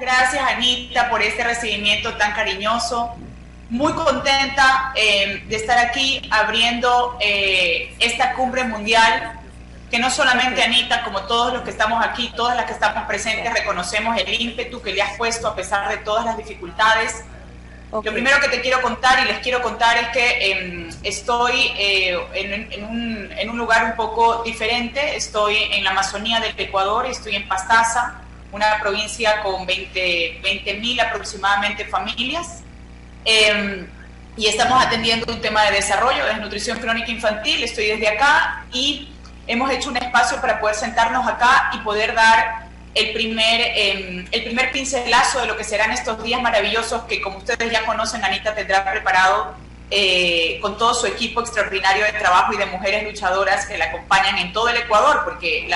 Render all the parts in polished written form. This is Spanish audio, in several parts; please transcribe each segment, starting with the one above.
gracias, Anita, por este recibimiento tan cariñoso. Muy contenta de estar aquí abriendo esta cumbre mundial, que no solamente Anita, como todos los que estamos aquí, todas las que estamos presentes, reconocemos el ímpetu que le has puesto a pesar de todas las dificultades. Okay. Lo primero que te quiero contar y les quiero contar es que estoy en un lugar un poco diferente. Estoy en la Amazonía del Ecuador, estoy en Pastaza, una provincia con 20.000 aproximadamente familias. Y estamos atendiendo un tema de desarrollo, de desnutrición crónica infantil. Estoy desde acá y hemos hecho un espacio para poder sentarnos acá y poder dar el primer pincelazo de lo que serán estos días maravillosos que, como ustedes ya conocen, Anita tendrá preparado con todo su equipo extraordinario de trabajo y de mujeres luchadoras que la acompañan en todo el Ecuador, porque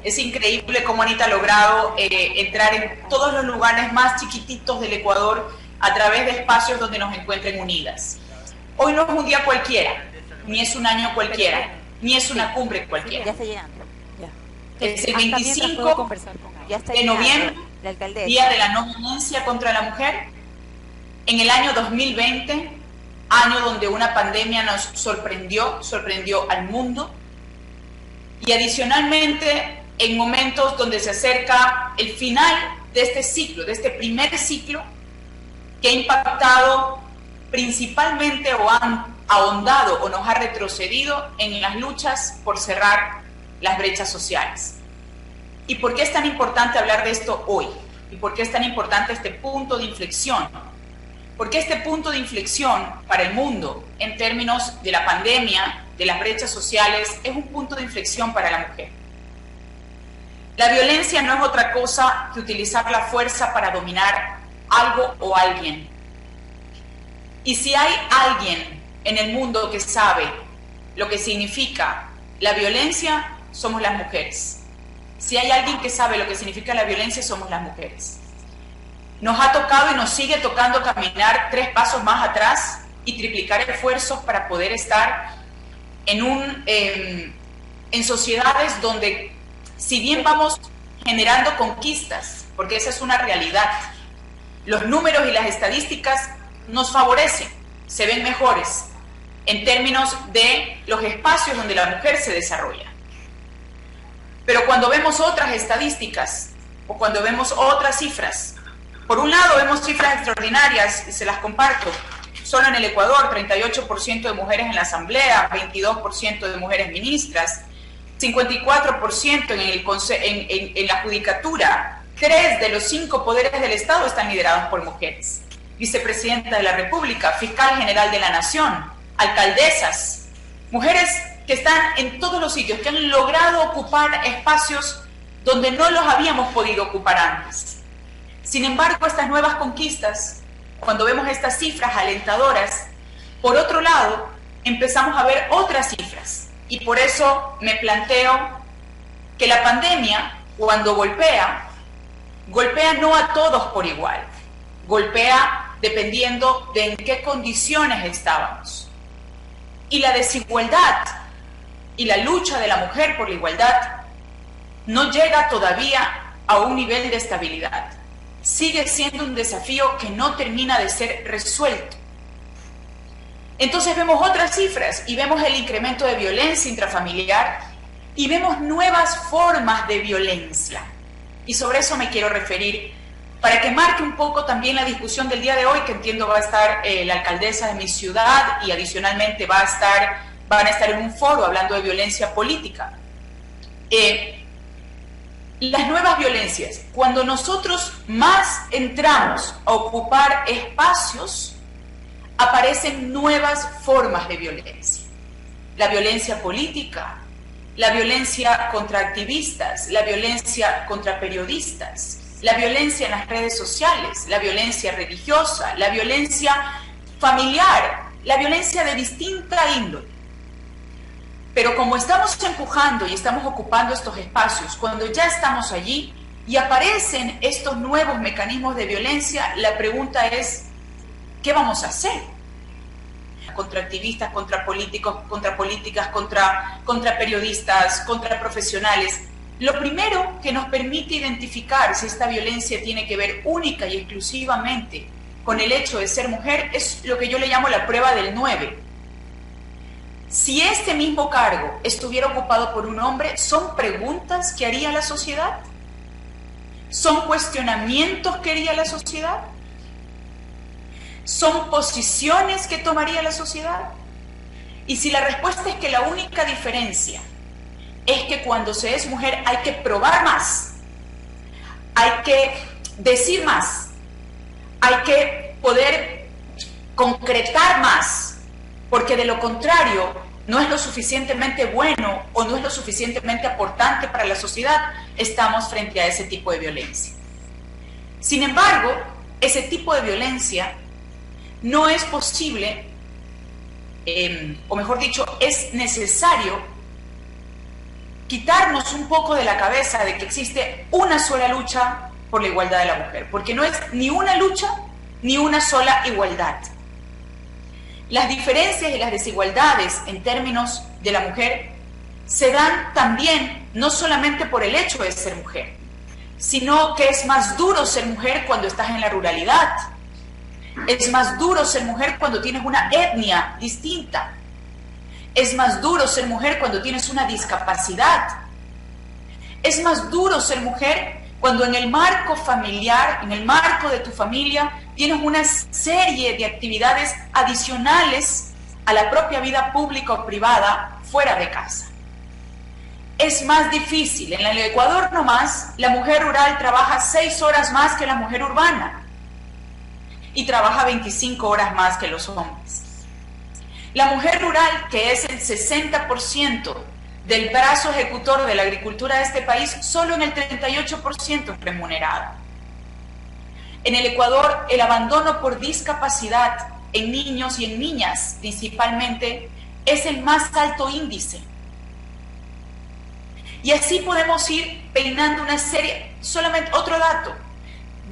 es increíble cómo Anita ha logrado entrar en todos los lugares más chiquititos del Ecuador a través de espacios donde nos encuentren unidas. Hoy no es un día cualquiera, ni es un año cualquiera, ni es una cumbre cualquiera. Ya está llegando. Es el 25 de noviembre, Día de la No Violencia contra la Mujer, en el año 2020, año donde una pandemia nos sorprendió al mundo, y adicionalmente en momentos donde se acerca el final de este ciclo, de este primer ciclo, que ha impactado principalmente o han ahondado o nos ha retrocedido en las luchas por cerrar las brechas sociales. ¿Y por qué es tan importante hablar de esto hoy? ¿Y por qué es tan importante este punto de inflexión? Porque este punto de inflexión para el mundo, en términos de la pandemia, de las brechas sociales, es un punto de inflexión para la mujer. La violencia no es otra cosa que utilizar la fuerza para dominar algo o alguien. Y si hay alguien en el mundo que sabe lo que significa la violencia, somos las mujeres. Si hay alguien que sabe lo que significa la violencia, somos las mujeres. Nos ha tocado y nos sigue tocando caminar 3 pasos más atrás y triplicar esfuerzos para poder estar en sociedades donde, si bien vamos generando conquistas, porque esa es una realidad, los números y las estadísticas nos favorecen, se ven mejores en términos de los espacios donde la mujer se desarrolla. Pero cuando vemos otras estadísticas o cuando vemos otras cifras, por un lado vemos cifras extraordinarias, y se las comparto. Solo en el Ecuador, 38% de mujeres en la Asamblea, 22% de mujeres ministras, 54% en la Judicatura. 3 de los 5 poderes del Estado están liderados por mujeres. Vicepresidenta de la República, fiscal general de la Nación, alcaldesas, mujeres que están en todos los sitios, que han logrado ocupar espacios donde no los habíamos podido ocupar antes. Sin embargo, estas nuevas conquistas, cuando vemos estas cifras alentadoras, por otro lado, empezamos a ver otras cifras. Y por eso me planteo que la pandemia, cuando golpea no a todos por igual, golpea dependiendo de en qué condiciones estábamos. Y la desigualdad y la lucha de la mujer por la igualdad no llega todavía a un nivel de estabilidad. Sigue siendo un desafío que no termina de ser resuelto. Entonces vemos otras cifras y vemos el incremento de violencia intrafamiliar y vemos nuevas formas de violencia. Y sobre eso me quiero referir para que marque un poco también la discusión del día de hoy, que entiendo va a estar la alcaldesa de mi ciudad y adicionalmente van a estar en un foro hablando de violencia política. Las nuevas violencias, cuando nosotros más entramos a ocupar espacios, aparecen nuevas formas de violencia. La violencia política, la violencia contra activistas, la violencia contra periodistas, la violencia en las redes sociales, la violencia religiosa, la violencia familiar, la violencia de distinta índole. Pero como estamos empujando y estamos ocupando estos espacios, cuando ya estamos allí y aparecen estos nuevos mecanismos de violencia, la pregunta es, ¿qué vamos a hacer? Contra activistas, contra políticos, contra políticas, contra periodistas, contra profesionales. Lo primero que nos permite identificar si esta violencia tiene que ver única y exclusivamente con el hecho de ser mujer es lo que yo le llamo la prueba del 9. Si este mismo cargo estuviera ocupado por un hombre, ¿son preguntas que haría la sociedad? ¿Son cuestionamientos que haría la sociedad? ¿Son posiciones que tomaría la sociedad? Y si la respuesta es que la única diferencia es que cuando se es mujer hay que probar más, hay que decir más, hay que poder concretar más, porque de lo contrario no es lo suficientemente bueno o no es lo suficientemente aportante para la sociedad, estamos frente a ese tipo de violencia. Sin embargo, ese tipo de violencia no es posible, o mejor dicho, es necesario quitarnos un poco de la cabeza de que existe una sola lucha por la igualdad de la mujer, porque no es ni una lucha ni una sola igualdad. Las diferencias y las desigualdades en términos de la mujer se dan también no solamente por el hecho de ser mujer, sino que es más duro ser mujer cuando estás en la ruralidad. Es más duro ser mujer cuando tienes una etnia distinta. Es más duro ser mujer cuando tienes una discapacidad. Es más duro ser mujer cuando en el marco familiar, en el marco de tu familia, tienes una serie de actividades adicionales a la propia vida pública o privada fuera de casa. Es más difícil. En el Ecuador nomás, la mujer rural trabaja 6 horas más que la mujer urbana y trabaja 25 horas más que los hombres. La mujer rural, que es el 60% del brazo ejecutor de la agricultura de este país, solo en el 38% es remunerada. En el Ecuador, el abandono por discapacidad en niños y en niñas principalmente es el más alto índice. Y así podemos ir peinando una serie, solamente otro dato,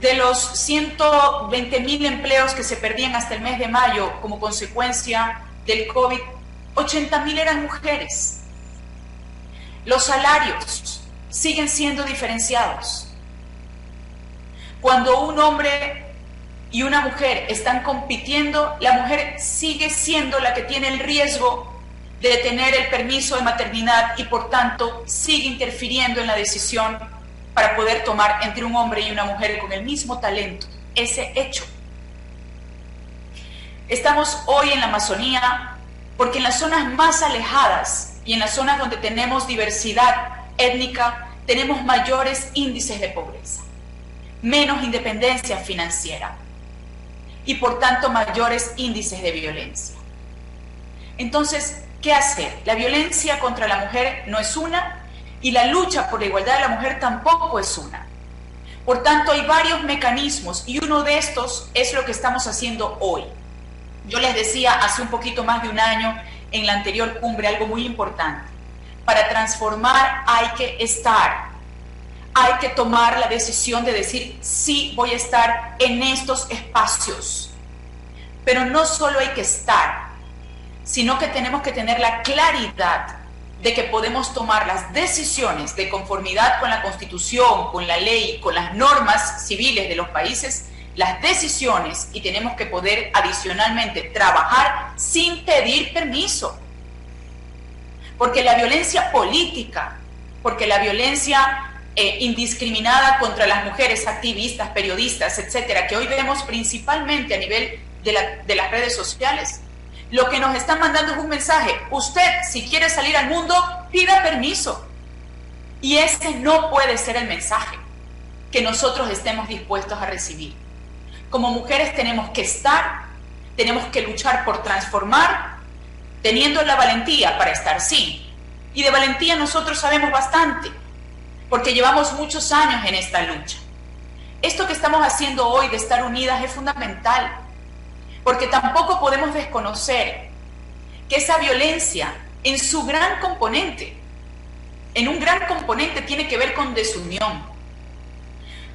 de los 120.000 empleos que se perdían hasta el mes de mayo como consecuencia del COVID, 80.000 eran mujeres. Los salarios siguen siendo diferenciados. Cuando un hombre y una mujer están compitiendo, la mujer sigue siendo la que tiene el riesgo de tener el permiso de maternidad y por tanto sigue interfiriendo en la decisión para poder tomar entre un hombre y una mujer con el mismo talento ese hecho. Estamos hoy en la Amazonía porque en las zonas más alejadas y en las zonas donde tenemos diversidad étnica tenemos mayores índices de pobreza, menos independencia financiera y por tanto mayores índices de violencia. Entonces, ¿qué hacer? La violencia contra la mujer no es una y la lucha por la igualdad de la mujer tampoco es una. Por tanto, hay varios mecanismos y uno de estos es lo que estamos haciendo hoy. Yo les decía hace un poquito más de un año en la anterior cumbre algo muy importante. Para transformar hay que estar, hay que tomar la decisión de decir sí, voy a estar en estos espacios. Pero no solo hay que estar, sino que tenemos que tener la claridad de que podemos tomar las decisiones de conformidad con la Constitución, con la ley, con las normas civiles de los países, las decisiones, y tenemos que poder adicionalmente trabajar sin pedir permiso. Porque la violencia política, porque la violencia indiscriminada contra las mujeres activistas, periodistas, etcétera, que hoy vemos principalmente a nivel de las redes sociales, lo que nos están mandando es un mensaje: usted, si quiere salir al mundo, pida permiso. Y ese no puede ser el mensaje que nosotros estemos dispuestos a recibir. Como mujeres tenemos que estar, tenemos que luchar por transformar, teniendo la valentía para estar, sí. Y de valentía nosotros sabemos bastante, porque llevamos muchos años en esta lucha. Esto que estamos haciendo hoy de estar unidas es fundamental, porque tampoco podemos desconocer que esa violencia en su gran componente, en un gran componente tiene que ver con desunión,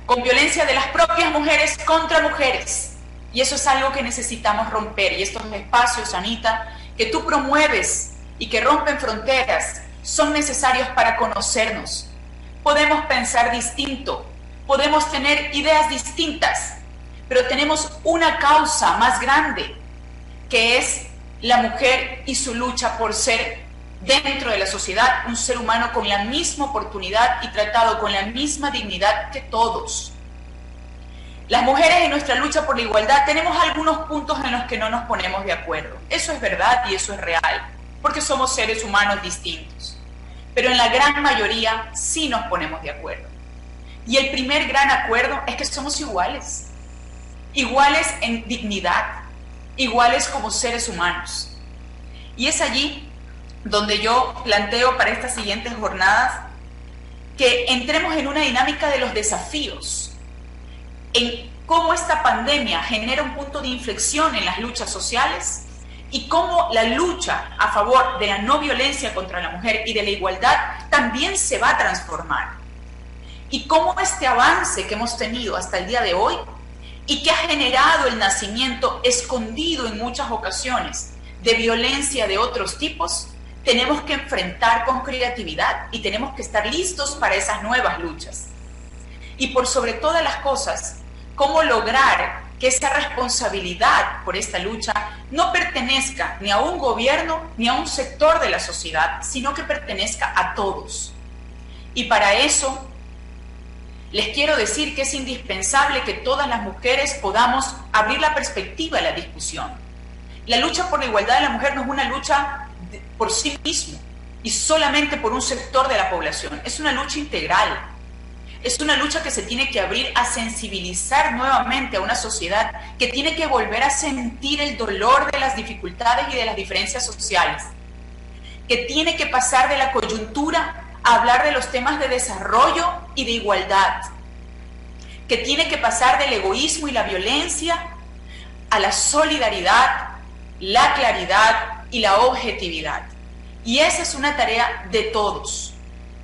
con violencia de las propias mujeres contra mujeres. Y eso es algo que necesitamos romper. Y estos espacios, Anita, que tú promueves y que rompen fronteras, son necesarios para conocernos, podemos pensar distinto, podemos tener ideas distintas, pero tenemos una causa más grande, que es la mujer y su lucha por ser dentro de la sociedad un ser humano con la misma oportunidad y tratado con la misma dignidad que todos. Las mujeres en nuestra lucha por la igualdad tenemos algunos puntos en los que no nos ponemos de acuerdo. Eso es verdad y eso es real, porque somos seres humanos distintos. Pero en la gran mayoría sí nos ponemos de acuerdo. Y el primer gran acuerdo es que somos iguales. Iguales en dignidad, iguales como seres humanos. Y es allí donde yo planteo para estas siguientes jornadas que entremos en una dinámica de los desafíos, en cómo esta pandemia genera un punto de inflexión en las luchas sociales y cómo la lucha a favor de la no violencia contra la mujer y de la igualdad también se va a transformar. Y cómo este avance que hemos tenido hasta el día de hoy y que ha generado el nacimiento escondido en muchas ocasiones de violencia de otros tipos, tenemos que enfrentar con creatividad y tenemos que estar listos para esas nuevas luchas. Y por sobre todas las cosas, cómo lograr que esa responsabilidad por esta lucha no pertenezca ni a un gobierno ni a un sector de la sociedad, sino que pertenezca a todos. Y para eso les quiero decir que es indispensable que todas las mujeres podamos abrir la perspectiva de la discusión. La lucha por la igualdad de la mujer no es una lucha por sí misma y solamente por un sector de la población, es una lucha integral. Es una lucha que se tiene que abrir a sensibilizar nuevamente a una sociedad que tiene que volver a sentir el dolor de las dificultades y de las diferencias sociales, que tiene que pasar de la coyuntura a hablar de los temas de desarrollo y de igualdad, que tiene que pasar del egoísmo y la violencia a la solidaridad, la claridad y la objetividad. Y esa es una tarea de todos.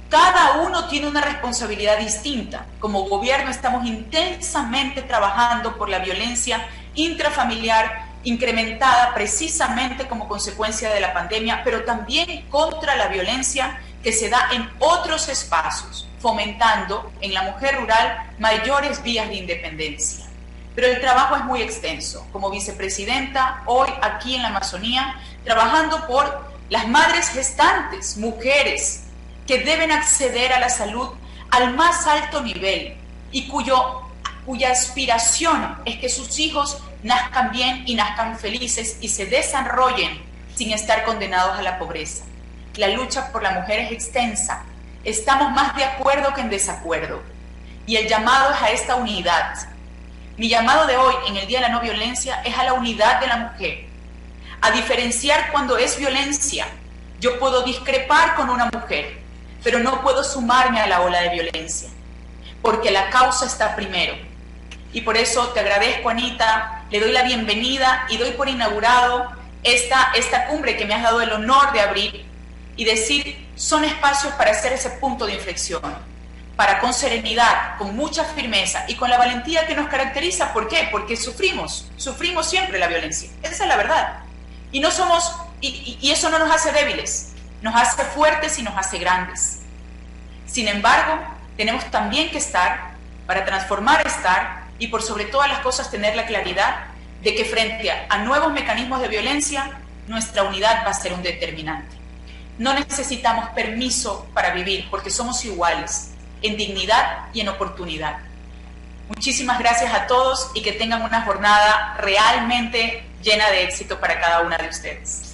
Cada uno tiene una responsabilidad distinta. Como gobierno estamos intensamente trabajando por la violencia intrafamiliar incrementada precisamente como consecuencia de la pandemia, pero también contra la violencia que se da en otros espacios, fomentando en la mujer rural mayores vías de independencia. Pero el trabajo es muy extenso. Como vicepresidenta, hoy aquí en la Amazonía, trabajando por las madres gestantes, mujeres que deben acceder a la salud al más alto nivel y cuya aspiración es que sus hijos nazcan bien y nazcan felices y se desarrollen sin estar condenados a la pobreza. La lucha por la mujer es extensa, estamos más de acuerdo que en desacuerdo y el llamado es a esta unidad. Mi llamado de hoy en el Día de la No Violencia es a la unidad de la mujer, a diferenciar cuando es violencia. Yo puedo discrepar con una mujer, pero no puedo sumarme a la ola de violencia, porque la causa está primero. Y por eso te agradezco, Anita, le doy la bienvenida y doy por inaugurado esta cumbre que me has dado el honor de abrir y decir, son espacios para hacer ese punto de inflexión, para con serenidad, con mucha firmeza y con la valentía que nos caracteriza. ¿Por qué? Porque sufrimos siempre la violencia, esa es la verdad. Y no somos, y eso no nos hace débiles, nos hace fuertes y nos hace grandes. Sin embargo, tenemos también que estar, para transformar y por sobre todas las cosas tener la claridad de que frente a nuevos mecanismos de violencia, nuestra unidad va a ser un determinante. No necesitamos permiso para vivir, porque somos iguales, en dignidad y en oportunidad. Muchísimas gracias a todos y que tengan una jornada realmente llena de éxito para cada una de ustedes.